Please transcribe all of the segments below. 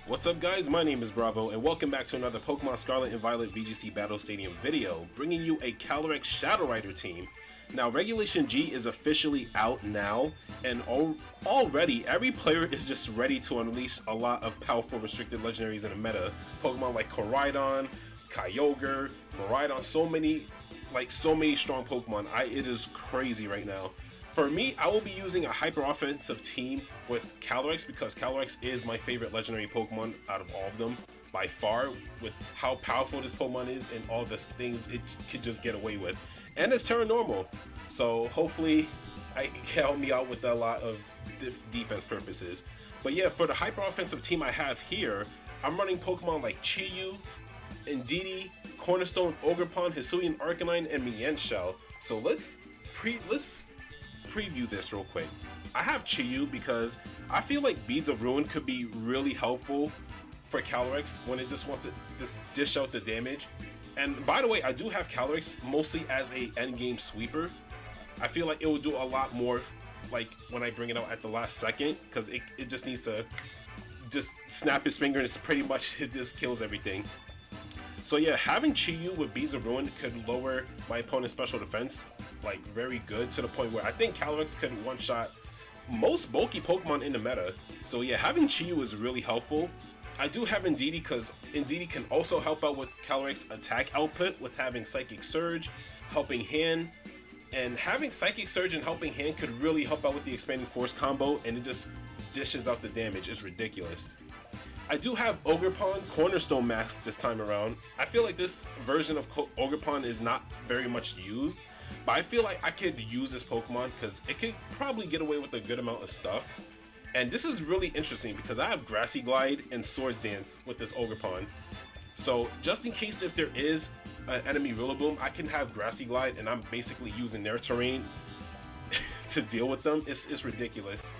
What's up guys, my name is Bravo and welcome back to another Pokemon Scarlet and Violet VGC Battle Stadium video, bringing you a Calyrex-Shadow Rider team. Now Regulation G is officially out now, and already every player is just ready to unleash a lot of powerful restricted legendaries in the meta. Pokemon like Koraidon, Kyogre, Miraidon, so many strong Pokemon. It is crazy right now. For me, I will be using a hyper offensive team with Calyrex because Calyrex is my favorite legendary Pokemon out of all of them by far, with how powerful this Pokemon is and all the things it could just get away with. And it's Tera normal, so hopefully it can help me out with a lot of defense purposes. But yeah, for the hyper offensive team I have here, I'm running Pokemon like Chi-Yu, Indeedee-Cornerstone, Ogerpon-Hisui, and Arcanine, and Mienshao. So let's preview this real quick. I have Chi-Yu because I feel like Beads of Ruin could be really helpful for Calyrex when it just wants to just dish out the damage. And by the way, I do have Calyrex mostly as a endgame sweeper. I feel like it will do a lot more like when I bring it out at the last second, because it just needs to just snap his finger and it's pretty much, it just kills everything. So yeah, having Chi-Yu with Beads of Ruin could lower my opponent's special defense like very good, to the point where I think Calyrex could one-shot most bulky Pokemon in the meta. So yeah, having Chi-Yu is really helpful. I do have Indeedee because Indeedee can also help out with Calyrex attack output with having Psychic Surge, Helping Hand, and having Psychic Surge and Helping Hand could really help out with the Expanding Force combo, and it just dishes out the damage. It's ridiculous. I do have Ogerpon-Cornerstone Max this time around. I feel like this version of Ogerpon is not very much used, but I feel like I could use this Pokemon because it could probably get away with a good amount of stuff. And this is really interesting because I have Grassy Glide and Swords Dance with this Ogerpon. So just in case if there is an enemy Rillaboom, I can have Grassy Glide and I'm basically using their terrain to deal with them. It's ridiculous.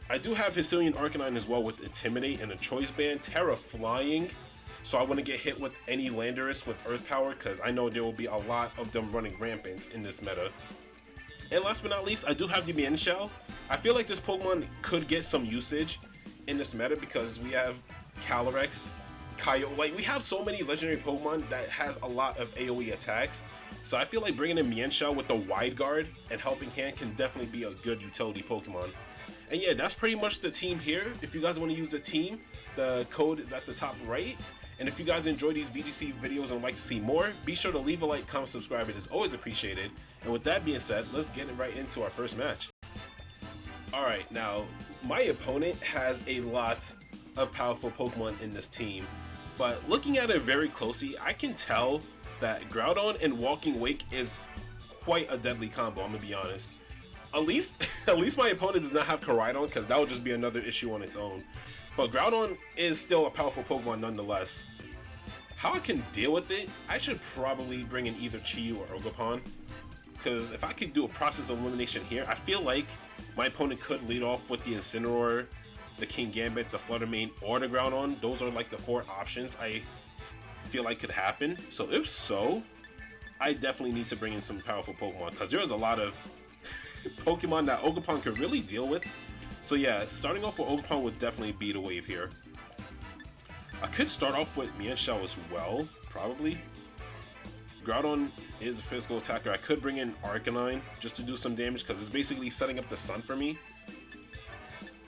I do have Hisui and Arcanine as well with Intimidate and a Choice Band. Tera flying, so I want to get hit with any Landorus with Earth Power because I know there will be a lot of them running rampant in this meta. And last but not least, I do have the Mienshao. I feel like this Pokemon could get some usage in this meta because we have Calyrex, Kyogre, like we have so many legendary Pokemon that has a lot of AoE attacks. So I feel like bringing in Mienshao with the Wide Guard and Helping Hand can definitely be a good utility Pokemon. And yeah, that's pretty much the team here. If you guys want to use the team, the code is at the top right. And if you guys enjoy these VGC videos and would like to see more, be sure to leave a like, comment, subscribe. It is always appreciated. And with that being said, let's get right into our first match. Alright, now, my opponent has a lot of powerful Pokemon in this team. But looking at it very closely, I can tell that Groudon and Walking Wake is quite a deadly combo, I'm going to be honest. At least my opponent does not have Koraidon, because that would just be another issue on its own. But Groudon is still a powerful Pokemon nonetheless. How I can deal with it, I should probably bring in either Chi-Yu or Ogerpon. Because if I could do a process of elimination here, I feel like my opponent could lead off with the Incineroar, the King Gambit, the Fluttermane, or the Groudon. Those are like the 4 options I feel like could happen. So if so, I definitely need to bring in some powerful Pokemon, because there is a lot of Pokemon that Ogerpon could really deal with. So yeah, starting off with Ogerpon would definitely be the wave here. I could start off with Mienshao as well, probably. Groudon is a physical attacker. I could bring in Arcanine just to do some damage because it's basically setting up the sun for me.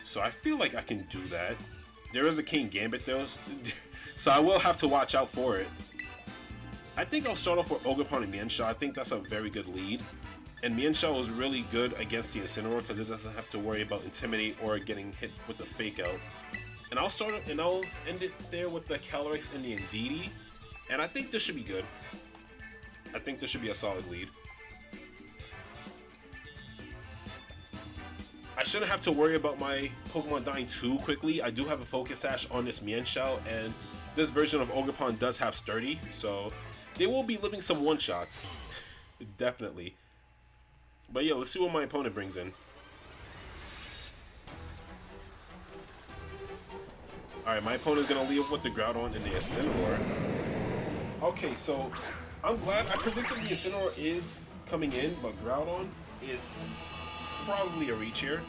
So I feel like I can do that. There is a King Gambit though, so I will have to watch out for it. I think I'll start off with Ogerpon and Mienshao. I think that's a very good lead. And Mienshao is really good against the Incineroar because it doesn't have to worry about Intimidate or getting hit with the Fake Out. And I'll end it there with the Calyrex and the Indeedee. And I think this should be good. I think this should be a solid lead. I shouldn't have to worry about my Pokemon dying too quickly. I do have a Focus Sash on this Mienshao, and this version of Ogerpon does have Sturdy, so they will be living some one-shots. Definitely. But yeah, let's see what my opponent brings in. Alright, my opponent's gonna leave with the Groudon and the Incineroar. Okay, so I'm glad I predicted the Incineroar is coming in, but Groudon is probably a reach here.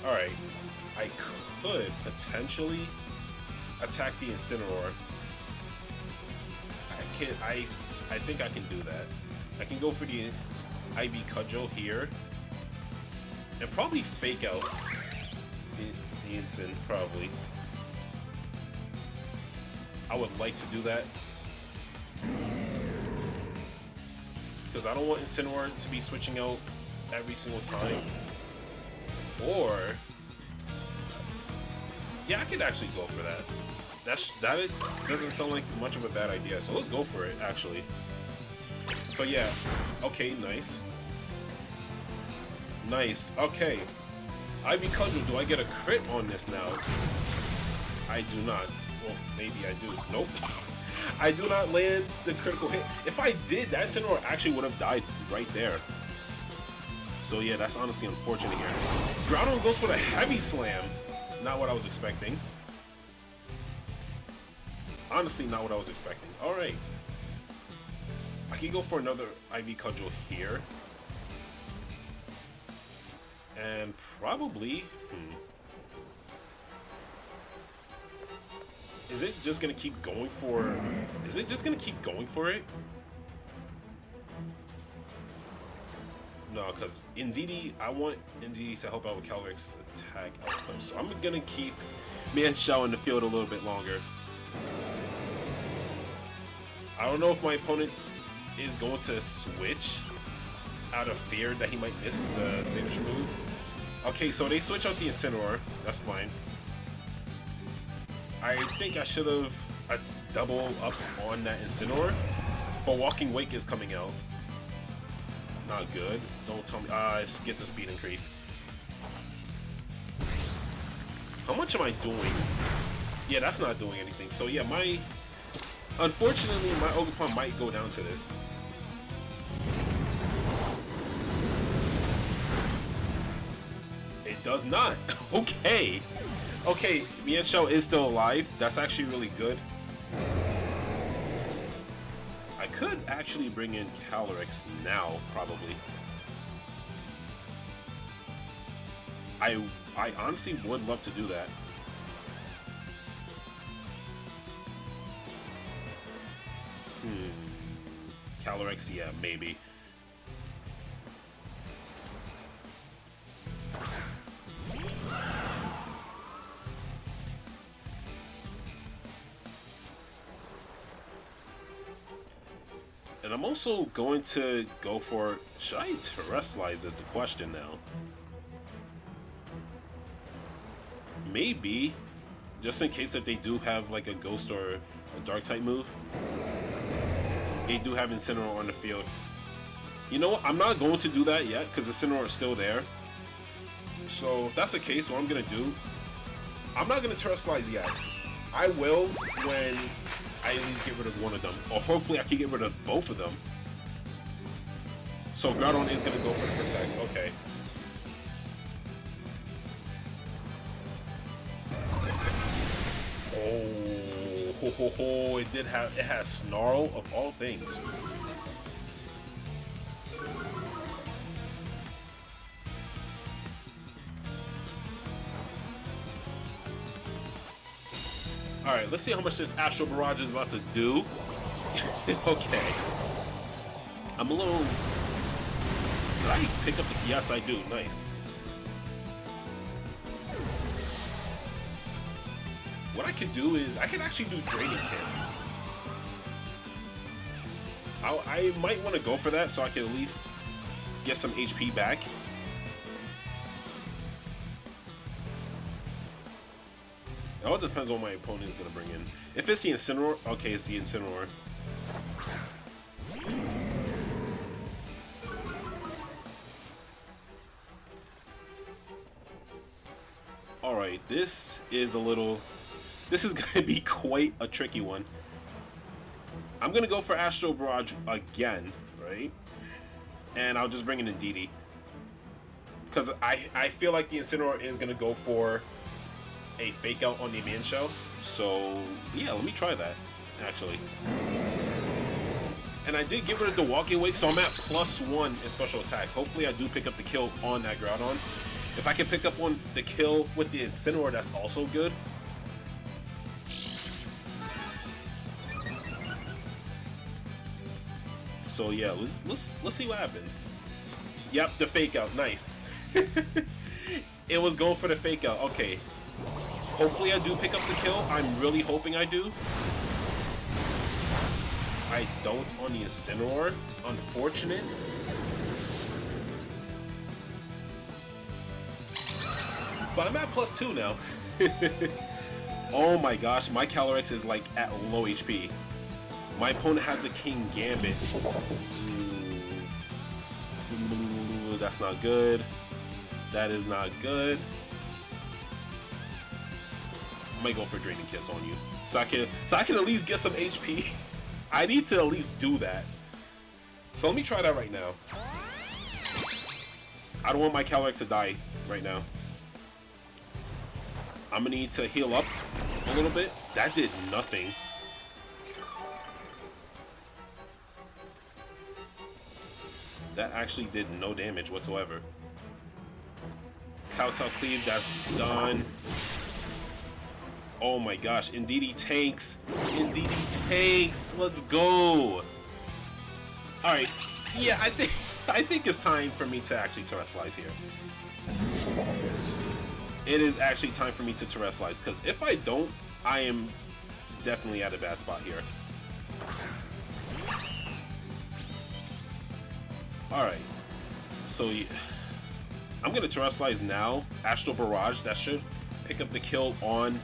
Alright. I could potentially attack the Incineroar. I think I can do that. I can go for the IV Cudgel here. And probably fake out the Incin, probably. I would like to do that. Because I don't want Incineroar to be switching out every single time. Or... yeah, I could actually go for that. That doesn't sound like much of a bad idea. So let's go for it, actually. So yeah. Okay, nice. Nice. Okay. IV Cudgel, do I get a crit on this now? I do not. Well, maybe I do. Nope. I do not land the critical hit. If I did, that Incineroar actually would have died right there. So yeah, that's honestly unfortunate here. Groudon goes for the heavy slam. Not what I was expecting. Honestly, not what I was expecting. Alright. I can go for another IV Cudgel here. And probably... Is it just gonna keep going for... Is it just gonna keep going for it? No, because Indeedee... I want Indeedee to help out with Calyrex attack outpost. So I'm gonna keep Mienshao in the field a little bit longer. I don't know if my opponent is going to switch out of fear that he might miss the Sash move. Okay, so they switch out the Incineroar. That's fine. I think I should have double up on that Incineroar, but Walking Wake is coming out. Not good. Don't tell me. It gets a speed increase. How much am I doing? Yeah, that's not doing anything. So yeah, unfortunately, my Ogerpon might go down to this. It does not. Okay. Okay, Mienshao is still alive. That's actually really good. I could actually bring in Calyrex now, probably. I honestly would love to do that. Calyrex, yeah, maybe. And I'm also going to go for... Should I Terrestrialize is the question now. Maybe. Just in case that they do have like a Ghost or a Dark type move. They do have Incineroar on the field. You know what? I'm not going to do that yet because Incineroar is still there. So if that's the case, what I'm going to do... I'm not going to Terrestrialize yet. I will when I at least get rid of one of them. Or hopefully I can get rid of both of them. So Groudon is going to go for the Protect. Okay. Oh, it has Snarl of all things. Alright, let's see how much this Astral Barrage is about to do. Okay. I'm a little... Did I pick up the... Yes, I do. Nice. What I could do is, I can actually do Draining Kiss. I might want to go for that so I can at least get some HP back. It all depends on what my opponent is going to bring in. If it's the Incineroar, okay, it's the Incineroar. Alright, this is going to be quite a tricky one. I'm going to go for Astral Barrage again, right? And I'll just bring in Indeedee. Because I feel like the Incineroar is going to go for a fake out on the Mienshao. So, yeah, let me try that, actually. And I did get rid of the Walking Wake, so I'm at +1 in special attack. Hopefully I do pick up the kill on that Groudon. If I can pick up on the kill with the Incineroar, that's also good. So yeah, let's see what happens. Yep, the fake out, nice. It was going for the fake out. Okay. Hopefully I do pick up the kill. I'm really hoping I do. I don't on the Incineroar. Unfortunate. But I'm at +2 now. Oh my gosh, my Calyrex is like at low HP. My opponent has the King Gambit. Ooh, that's not good. That is not good. I might go for Draining Kiss on you, so I can at least get some HP. I need to at least do that. So let me try that right now. I don't want my Calyrex to die right now. I'm gonna need to heal up a little bit. That did nothing. That actually did no damage whatsoever. Kowtow Cleave, that's done. Oh my gosh, Indeedee tanks. Indeedee tanks. Let's go. Alright. Yeah, I think it's time for me to actually Terrestrialize here. It is actually time for me to Terrestrialize, because if I don't, I am definitely at a bad spot here. Alright, so yeah. I'm going to Terrestrialize now. Astral Barrage, that should pick up the kill on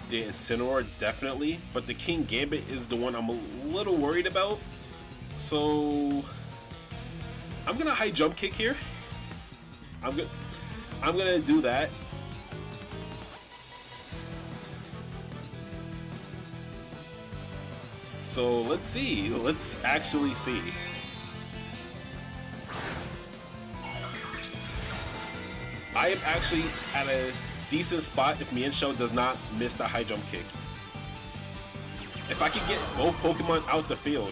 the Incineroar, definitely. But the King Gambit is the one I'm a little worried about. So I'm going to high jump kick here. I'm going to do that. So let's see. Let's actually see. I am actually at a decent spot if Mienshao does not miss the high jump kick. If I can get both Pokemon out the field.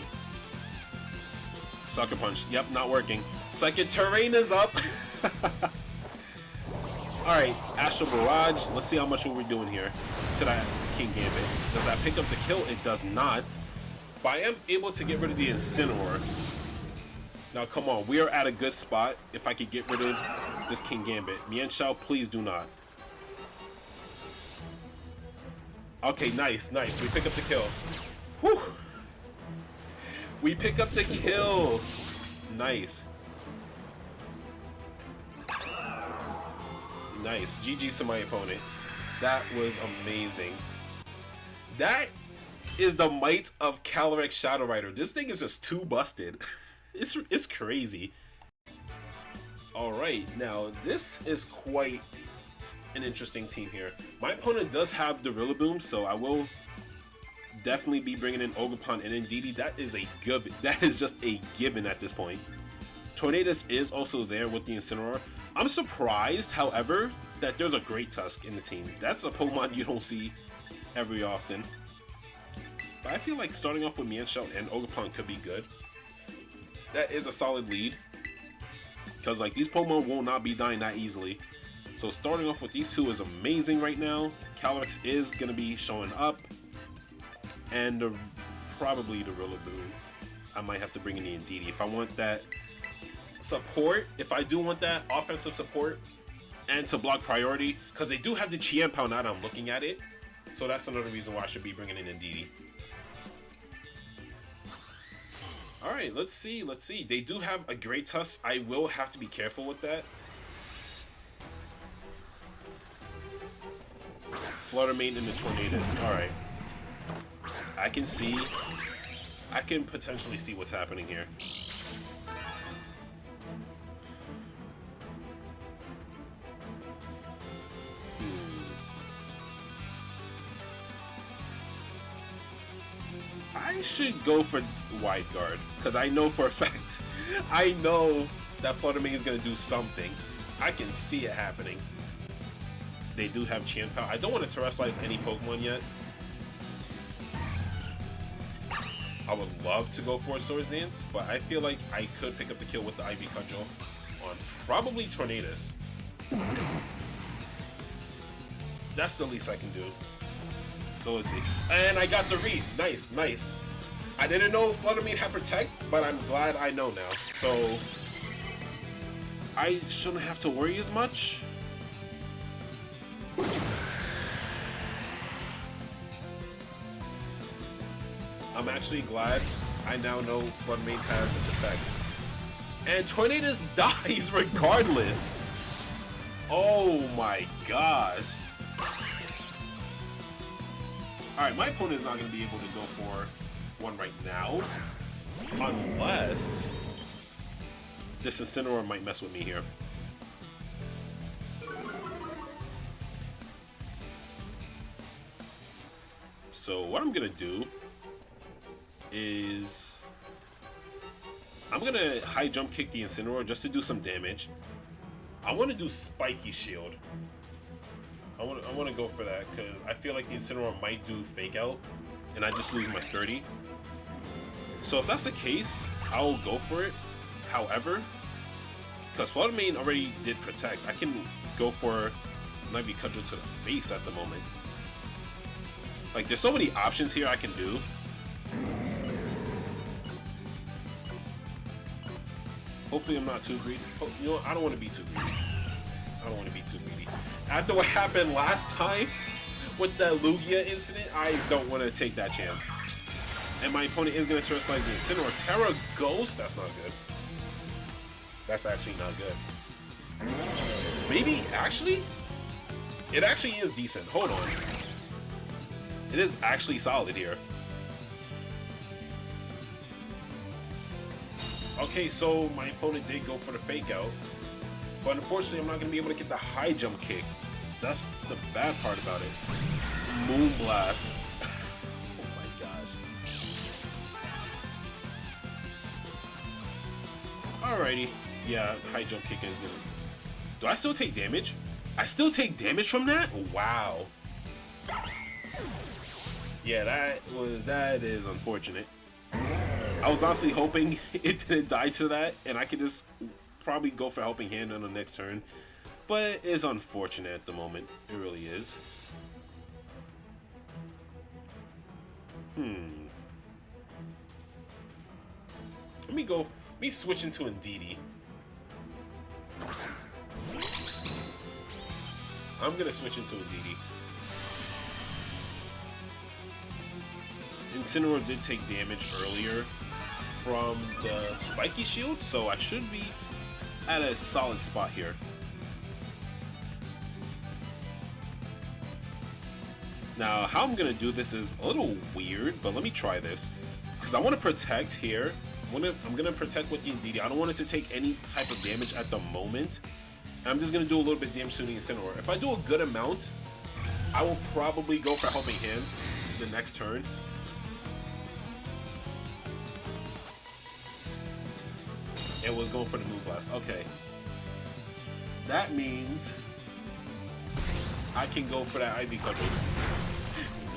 Sucker Punch. Yep, not working. Second Terrain is up. Alright, Astral Barrage. Let's see how much we're doing here to that King Gambit. Does that pick up the kill? It does not. But I am able to get rid of the Incineroar. Now, come on. We are at a good spot if I could get rid of this King Gambit. Mienshao, please do not. Okay, nice, nice. We pick up the kill. Whew. We pick up the kill. Nice. Nice. GG's to my opponent. That was amazing. That is the might of Calyrex-Shadow Rider. This thing is just too busted. It's crazy. Alright, now this is quite an interesting team here. My opponent does have the Rillaboom, so I will definitely be bringing in Ogerpon and Indeedee. That is just a given at this point. Tornadus is also there with the Incineroar. I'm surprised, however, that there's a Great Tusk in the team. That's a Pokemon you don't see every often. But I feel like starting off with Mienshao and Ogerpon could be good. That is a solid lead. Because like these Pokemon will not be dying that easily. So starting off with these two is amazing right now. Calyrex is going to be showing up. And probably the Rillaboom. I might have to bring in the Indeedee if I want that support. If I do want that offensive support and to block priority. Because they do have the Chienpao now that I'm looking at it. So that's another reason why I should be bringing in Indeedee. Alright, let's see, let's see. They do have a Great Tusk. I will have to be careful with that. Flutter Mane and the Tornadus. Alright. I can potentially see what's happening here. I should go for Wide Guard, because I know for a fact, I know that Flutter Mane is going to do something. I can see it happening. They do have Chienpao. I don't want to Terrestrialize any Pokemon yet. I would love to go for a Swords Dance, but I feel like I could pick up the kill with the IV Cudgel on probably Tornadus. That's the least I can do. So let's see. And I got the read. Nice, nice. I didn't know Fluttermane had Protect, but I'm glad I know now. So I shouldn't have to worry as much. I'm actually glad I now know Fluttermane has the Protect. And Tornadus dies regardless. Oh my gosh. Alright, my opponent is not going to be able to go for one right now. Unless this Incineroar might mess with me here. So what I'm going to do is I'm going to high jump kick the Incineroar just to do some damage. I want to do Spiky Shield. I want to go for that because I feel like the Incineroar might do Fake Out and I just lose my Sturdy. So if that's the case, I'll go for it. However, because Fluttermane already did Protect, I can go for maybe Cudgel to the face at the moment. Like, there's so many options here I can do. Hopefully I'm not too greedy. Oh, you know, I don't want to be too greedy. I don't want to be too greedy. After what happened last time with that Lugia incident, I don't want to take that chance. And my opponent is going to terrestrialize the Incineroar. Tera Ghost? That's not good. That's actually not good. Maybe, actually? It actually is decent. Hold on. It is actually solid here. Okay, so my opponent did go for the Fake Out. But unfortunately, I'm not going to be able to get the high jump kick. That's the bad part about it. Moonblast. Oh my gosh. Alrighty. Yeah, high jump kick is good. Do I still take damage? I still take damage from that? Wow. Yeah, that is unfortunate. I was honestly hoping it didn't die to that, and I could just probably go for Helping Hand on the next turn. But it's unfortunate at the moment. It really is. Let me switch into Indeedee. I'm gonna switch into Indeedee. Incineroar did take damage earlier from the Spiky Shield, so I should be at a solid spot here. Now, how I'm going to do this is a little weird, but let me try this. Because I want to protect here. I'm going to protect with the Indeedee. I don't want it to take any type of damage at the moment. And I'm just going to do a little bit of damage to the Incineroar. If I do a good amount, I will probably go for Helping Hands the next turn. It was going for the Moonblast. Okay. That means I can go for that IV Cudgel.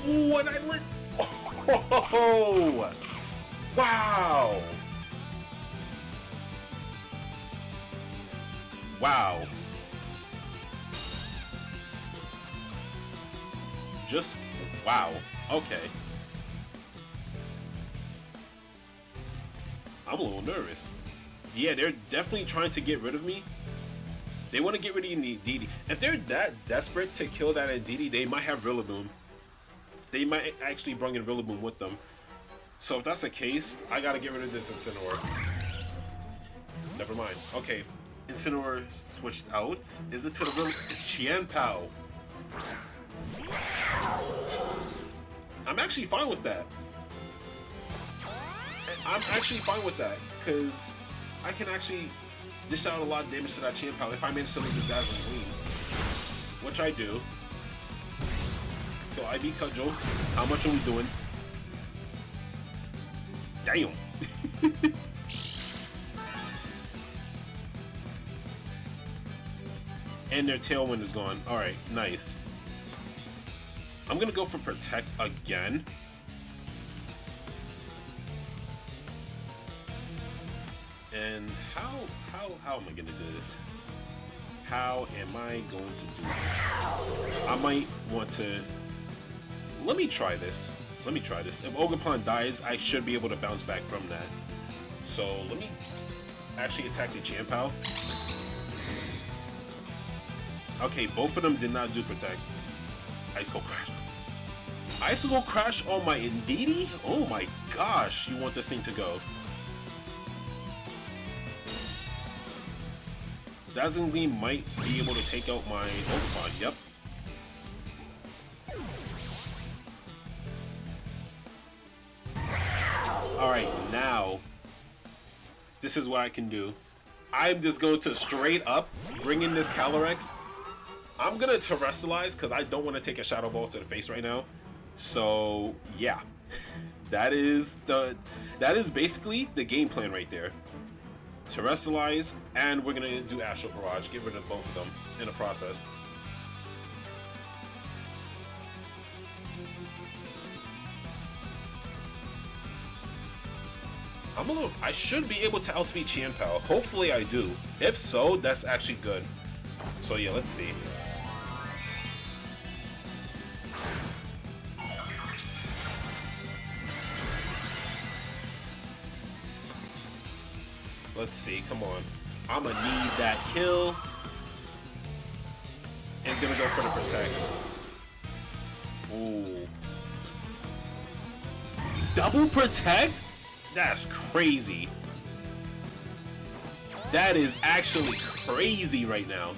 Ooh, and I lit. Oh! Wow! Wow. Just wow. Okay. I'm a little nervous. Yeah, they're definitely trying to get rid of me. They want to get rid of Indeedee. If they're that desperate to kill that Indeedee, they might have Rillaboom. They might actually bring in Rillaboom with them. So if that's the case, I gotta get rid of this Incineroar. Never mind. Okay, Incineroar switched out. Is it to the Rillaboom? It's Qianpao. I'm actually fine with that. I'm actually fine with that, because I can actually dish out a lot of damage to that Qianpao if I manage to make this Dazzling Gleam. Which I do. So IV Cudgel, how much are we doing? Damn. And their Tailwind is gone. Alright, nice. I'm gonna go for Protect again. And how am I gonna do this? How am I going to do this? I might want to... Let me try this. Let me try this. If Ogerpon dies, I should be able to bounce back from that. So let me actually attack the Mienshao. Okay, both of them did not do protect. Icicle Crash. Icicle Crash on my Indeedee? Oh my gosh, you want this thing to go. Dazzling Gleam might be able to take out my Ogerpon, yep. Alright, now, this is what I can do. I'm just going to straight up bring in this Calyrex. I'm going to Terrestrialize because I don't want to take a Shadow Ball to the face right now. So, yeah. That is basically the game plan right there. Terrestrialize, and we're going to do Astral Barrage. Get rid of both of them in the process. I should be able to outspeed Mienshao. Hopefully I do. If so, that's actually good. So yeah, let's see. Let's see, come on. I'm gonna need that kill. And gonna go for the protect. Ooh. Double protect? That's crazy. That is actually crazy right now.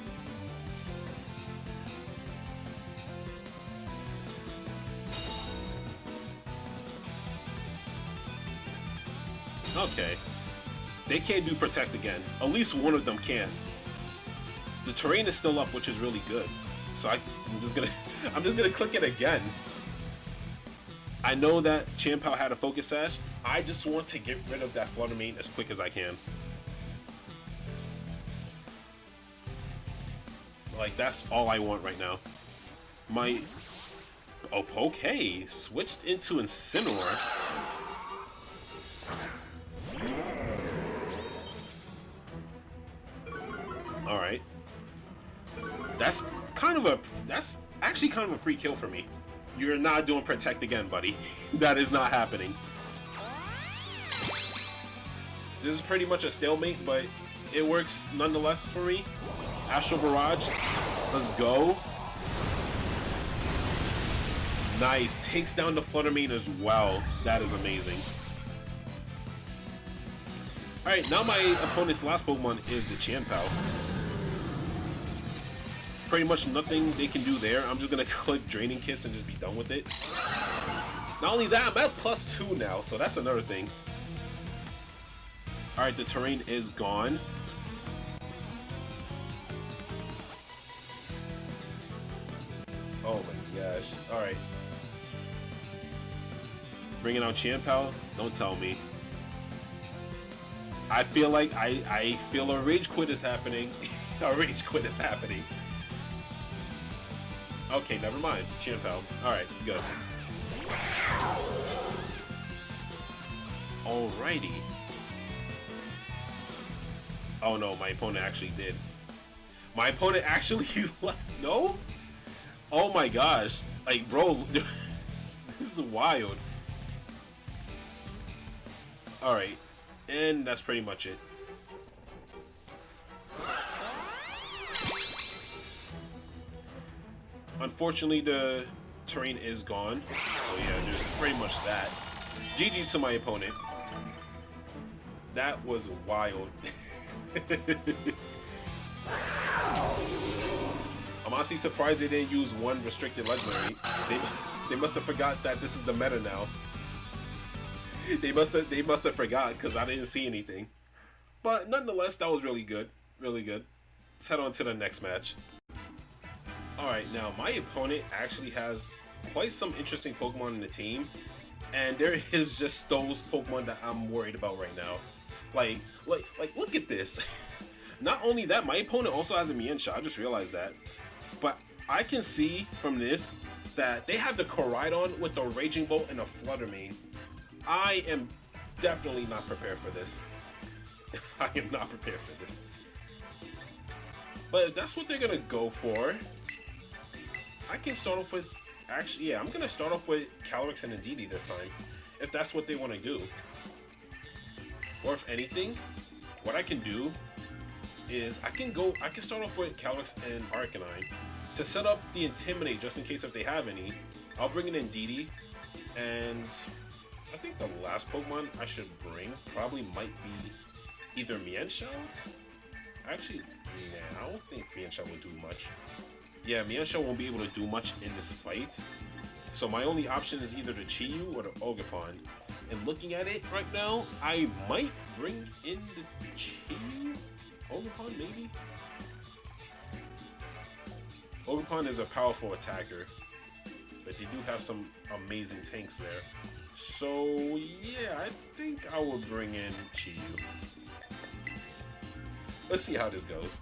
Okay. They can't do protect again. At least one of them can. The terrain is still up, which is really good. So I'm just gonna click it again. I know that Mienshao had a focus sash. I just want to get rid of that Flutter Mane as quick as I can. Like, that's all I want right now. My... Oh, okay. Switched into Incineroar. Alright. That's actually kind of a free kill for me. You're not doing protect again, buddy. That is not happening. This is pretty much a stalemate, but it works nonetheless for me. Astral Barrage. Let's go. Nice. Takes down the Flutter Mane as well. That is amazing. Alright, now my opponent's last Pokemon is the Mienshao. Pretty much nothing they can do there. I'm just gonna click Draining Kiss and just be done with it. Not only that, I'm at +2 now, so that's another thing. Alright, the terrain is gone. Oh my gosh. Alright. Bringing out Mienshao? Don't tell me. I feel like I feel a rage quit is happening. A rage quit is happening. Okay, never mind. Mienshao. Alright, good. Alrighty. Oh no, my opponent actually did. My opponent actually no? Oh my gosh. Like, bro, this is wild. Alright. And that's pretty much it. Unfortunately, the terrain is gone. So yeah, there's pretty much that. GG's to my opponent. That was wild. I'm honestly surprised they didn't use one restricted legendary. They must have forgot that this is the meta now. They must have forgot because I didn't see anything. But nonetheless, that was really good. Really good. Let's head on to the next match. Alright, now my opponent actually has quite some interesting Pokemon in the team. And there is just those Pokemon that I'm worried about right now. Like look at this. Not only that, my opponent also has a Mienshao. I just realized that. But I can see from this that they have the Koraidon with the Raging Bolt and a Flutter Mane. I am definitely not prepared for this. I am not prepared for this. But if that's what they're gonna go for, I can start off with... Actually, yeah, I'm gonna start off with Calyrex and Indeedee this time, if that's what they want to do. Or if anything, what I can do is I can start off with Calyrex and Arcanine to set up the Intimidate just in case if they have any. I'll bring in Indeedee, and I think the last Pokemon I should bring probably might be either Mienshao. Actually, yeah, I don't think Mienshao will do much. Yeah, Mienshao won't be able to do much in this fight. So my only option is either the Chi-Yu or the Ogerpon. And looking at it right now, I might bring in the Chi-Yu? Ogerpon, maybe? Ogerpon is a powerful attacker, but they do have some amazing tanks there. So yeah, I think I will bring in Chi-Yu. Let's see how this goes.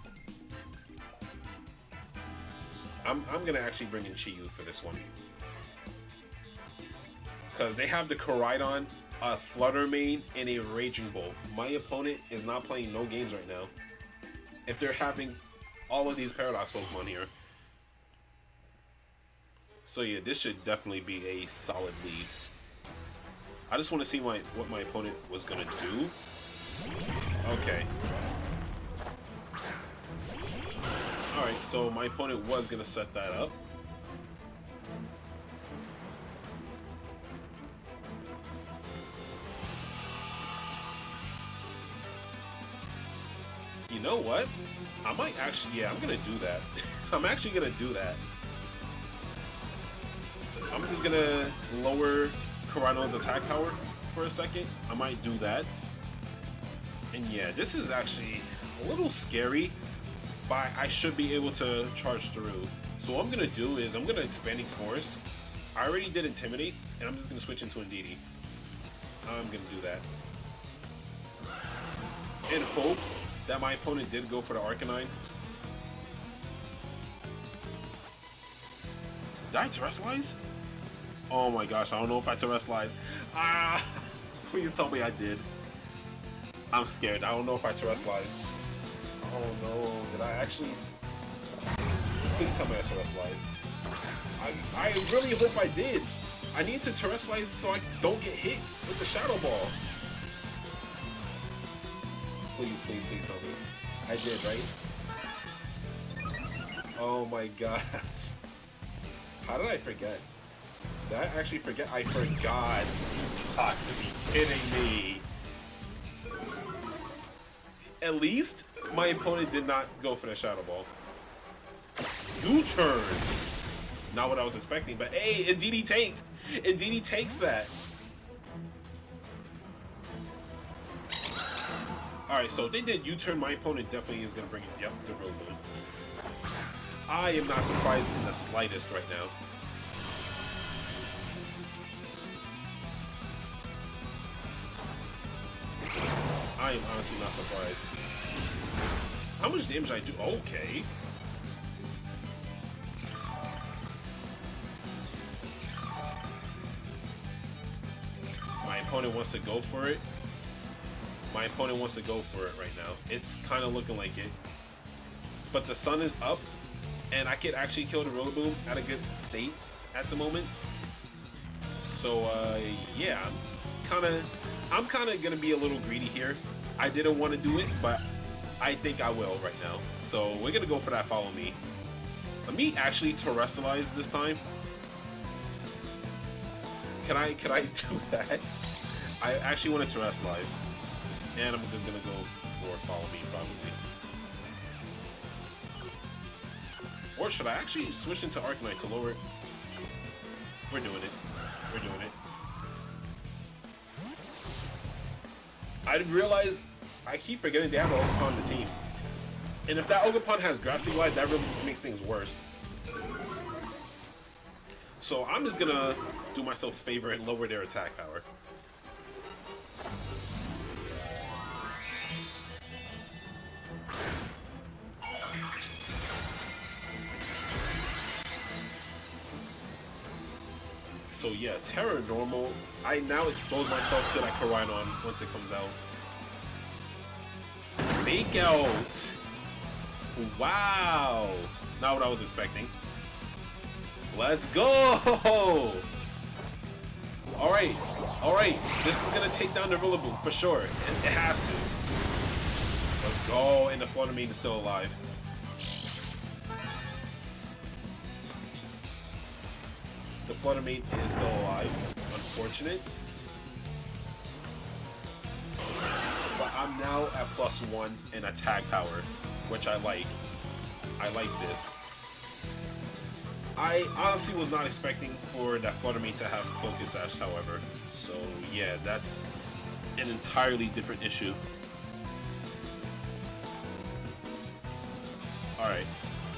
I'm gonna actually bring in Chi-Yu for this one, because they have the Koraidon, a Flutter Mane, and a Raging Bolt. My opponent is not playing no games right now if they're having all of these Paradox Pokemon here. So yeah, this should definitely be a solid lead. I just want to see what my opponent was gonna do. Okay. Alright, so my opponent was gonna set that up. You know what? I might actually, yeah, I'm gonna do that. I'm actually gonna do that. I'm just gonna lower Koraidon's attack power for a second. I might do that. And yeah, this is actually a little scary, but I should be able to charge through. So what I'm gonna do is I'm gonna Expanding Force. I already did Intimidate, and I'm just gonna switch into Indeedee. I'm gonna do that in hopes that my opponent did go for the Arcanine. Did I Terrestrialize? Oh my gosh, I don't know if I Terrestrialized. Ah! Please tell me I did. I'm scared. I don't know if I Terrestrialized. Oh no, did I actually? Please tell me I Terrestrialized. I really hope I did. I need to Terrestrialize so I don't get hit with the Shadow Ball. Please, please, please tell me. I did, right? Oh my god. How did I forget? Did I actually forget? I forgot. You got to be kidding me. At least my opponent did not go for the Shadow Ball. U-turn. Not what I was expecting, but hey, Indeedee tanked. Indeedee takes that. Alright, so if they did U-turn, my opponent definitely is going to bring it. Yep, the road balloon. I am not surprised in the slightest right now. I am honestly not surprised. How much damage I do? Okay. My opponent wants to go for it. My opponent wants to go for it right now. It's kind of looking like it. But the sun is up, and I could actually kill the Rillaboom at a good state at the moment. So, yeah, I'm kind of gonna be a little greedy here. I didn't want to do it, but I think I will right now. So we're gonna go for that Follow Me. Let me actually Terrestrialize this time. Can I do that? I actually want to Terrestrialize. And I'm just gonna go for Follow Me, probably. Or should I actually switch into Arcanine to lower it? We're doing it. We're doing it. I realized I keep forgetting they have an Ogerpon on the team. And if that Ogerpon has Grassy Glide, that really just makes things worse. So I'm just gonna do myself a favor and lower their attack power. So yeah, Tera normal. I now expose myself to that Koraidon once it comes out. Fake out. Wow! Not what I was expecting. Let's go! Alright, alright. This is gonna take down the Rillaboom for sure. It has to. Let's go, and the Flutter Mane is still alive. The Flutter Mane is still alive. Unfortunate. But I'm now at +1 in attack power, which I like. I like this. I honestly was not expecting for that Flutter Mane to have Focus Sash, however. So yeah, that's an entirely different issue. Alright.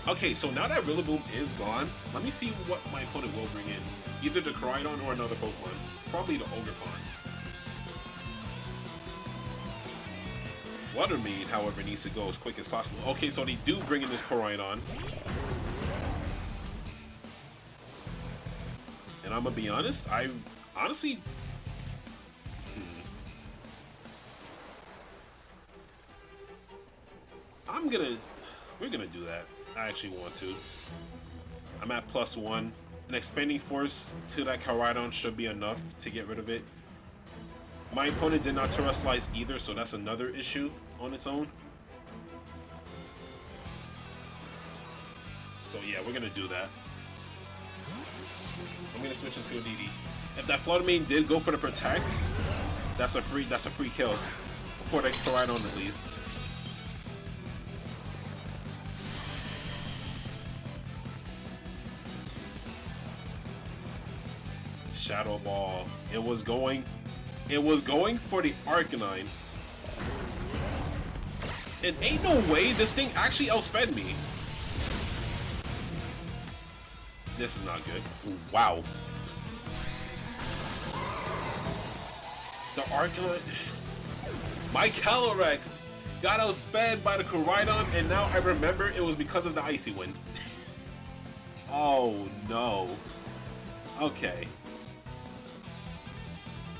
Okay, so now that Rillaboom is gone, let me see what my opponent will bring in. Either the Koraidon or another Pokemon. Probably the Ogerpon. Flutter Mane, however, needs to go as quick as possible. Okay, so they do bring in this Koraidon. And I'm gonna be honest, I honestly... We're gonna do that. I actually want to. I'm at +1. An Expanding Force to that Koraidon should be enough to get rid of it. My opponent did not Terrestrialize either, so that's another issue on its own. So yeah, we're gonna do that. I'm gonna switch into Indeedee. If that Flutter Mane did go for the Protect, that's a free kill for that Koraidon at least. Shadow Ball. It was going for the Arcanine. And ain't no way this thing actually outsped me. This is not good. Wow. The Arcanine. My Calyrex got outsped by the Koraidon, and now I remember it was because of the Icy Wind. Oh no. Okay.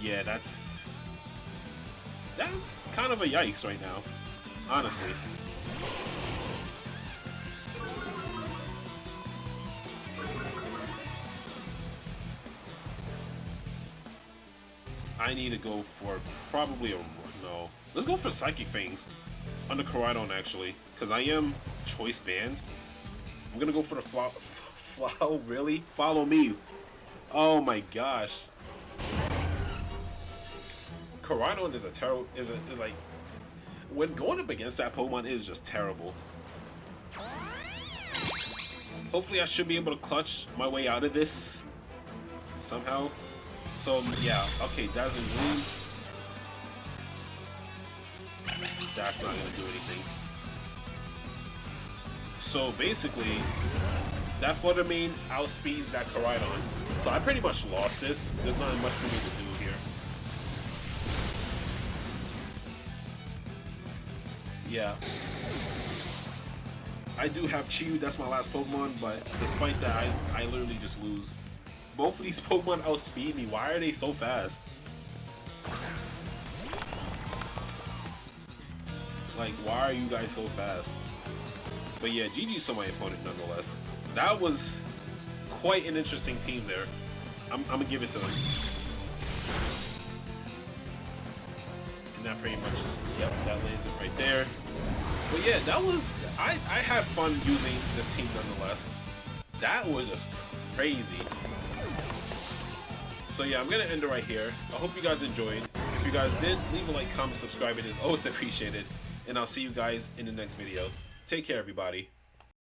Yeah, that's kind of a yikes right now, honestly. I need to go for probably a no. Let's go for Psychic Fangs on the Koraidon actually, because I am choice banned. I'm gonna go for the Flow. Really? Follow me. Oh my gosh. Koraidon is a terrible, like, when going up against that Pokemon, it is just terrible. Hopefully I should be able to clutch my way out of this somehow. So yeah, okay, Dazzling Gleam. That's not gonna do anything. So basically, that Flutter Mane outspeeds that Koraidon. So I pretty much lost this. There's not much for me to do here. Yeah. I do have Chi-Yu, that's my last Pokemon, but despite that, I literally just lose. Both of these Pokemon outspeed me. Why are they so fast? Like, why are you guys so fast? But yeah, GG's to my opponent nonetheless. That was quite an interesting team there. I'm gonna give it to them. And that pretty much, yep, that lands it right there. But yeah, that was, I had fun using this team nonetheless. That was just crazy. So yeah, I'm gonna end it right here. I hope you guys enjoyed. If you guys did, leave a like, comment, subscribe. It is always appreciated. And I'll see you guys in the next video. Take care, everybody.